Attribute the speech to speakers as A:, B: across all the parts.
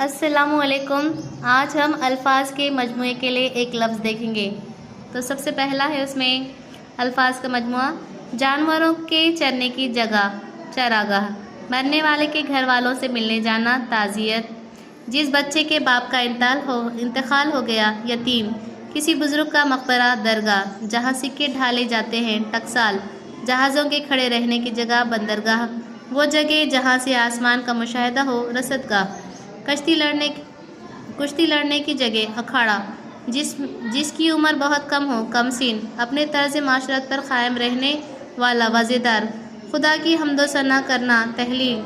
A: السلام علیکم۔ آج ہم الفاظ کے مجموعے کے لیے ایک لفظ دیکھیں گے۔ تو سب سے پہلا ہے اس میں الفاظ کا مجموعہ جانوروں کے چرنے کی جگہ چراگاہ، مرنے والے کے گھر والوں سے ملنے جانا تعزیت، جس بچے کے باپ کا انتقال ہو گیا یتیم، کسی بزرگ کا مقبرہ درگاہ، جہاں سکے ڈھالے جاتے ہیں ٹکسال، جہازوں کے کھڑے رہنے کی جگہ بندرگاہ، وہ جگہ جہاں سے آسمان کا مشاہدہ ہو رصدگاہ، کشتی لڑنے کی جگہ اکھاڑا، جس کی عمر بہت کم ہو کم سین، اپنے طرز معاشرت پر قائم رہنے والا وزیدار، خدا کی حمد و ثنا کرنا تحلیل،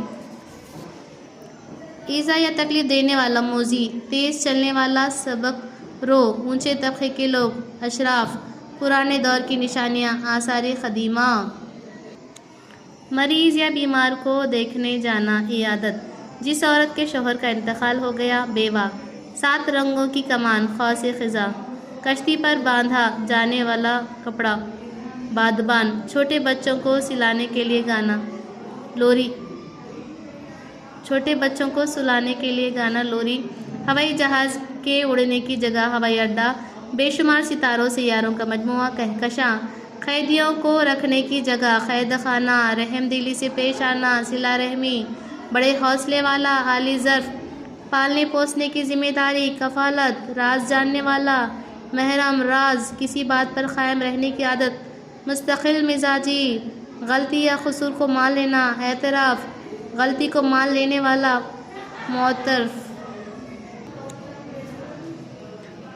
A: ایذا یا تکلیف دینے والا موذی، تیز چلنے والا سبق رو، اونچے طبقے کے لوگ اشراف، پرانے دور کی نشانیاں آثار قدیمہ، مریض یا بیمار کو دیکھنے جانا عیادت، جس عورت کے شوہر کا انتقال ہو گیا بیوہ، 7 رنگوں کی کمان قوس قزح، کشتی پر باندھا جانے والا کپڑا بادبان، چھوٹے بچوں کو سلانے کے لیے گانا لوری، ہوائی جہاز کے اڑنے کی جگہ ہوائی اڈہ، بے شمار ستاروں سیاروں کا مجموعہ کہکشاں، قیدیوں کو رکھنے کی جگہ قید خانہ، رحم دلی سے پیش آنا صلہ رحمی، بڑے حوصلے والا عالی ظرف، پالنے پوسنے کی ذمہ داری کفالت، راز جاننے والا محرم، راز کسی بات پر قائم رہنے کی عادت مستقل مزاجی، غلطی یا قصور کو مان لینا اعتراف، غلطی کو مان لینے والا معترف،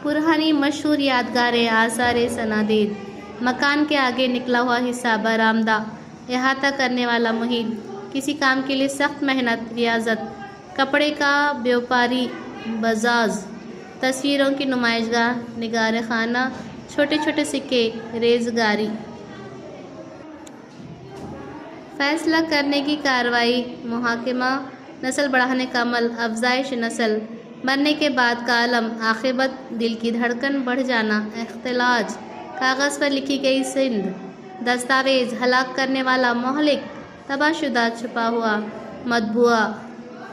A: پرانی مشہور یادگاریں آثار سنادید، مکان کے آگے نکلا ہوا حصہ برآمدہ، احاطہ کرنے والا محیط، کسی کام کے لیے سخت محنت ریاضت، کپڑے کا بیوپاری بزاز، تصویروں کی نمائش گاہ نگار خانہ، چھوٹے چھوٹے سکے ریزگاری، فیصلہ کرنے کی کارروائی محاکمہ، نسل بڑھانے کا عمل افزائش نسل، مرنے کے بعد کا عالم عاقبت، دل کی دھڑکن بڑھ جانا اختلاج، کاغذ پر لکھی گئی سند، دستاویز، ہلاک کرنے والا مہلک، تباہ شدہ چھپا ہوا مطبوعہ۔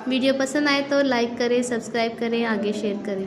A: ویڈیو پسند آئے تو لائک کریں، سبسکرائب کریں، آگے شیئر کریں۔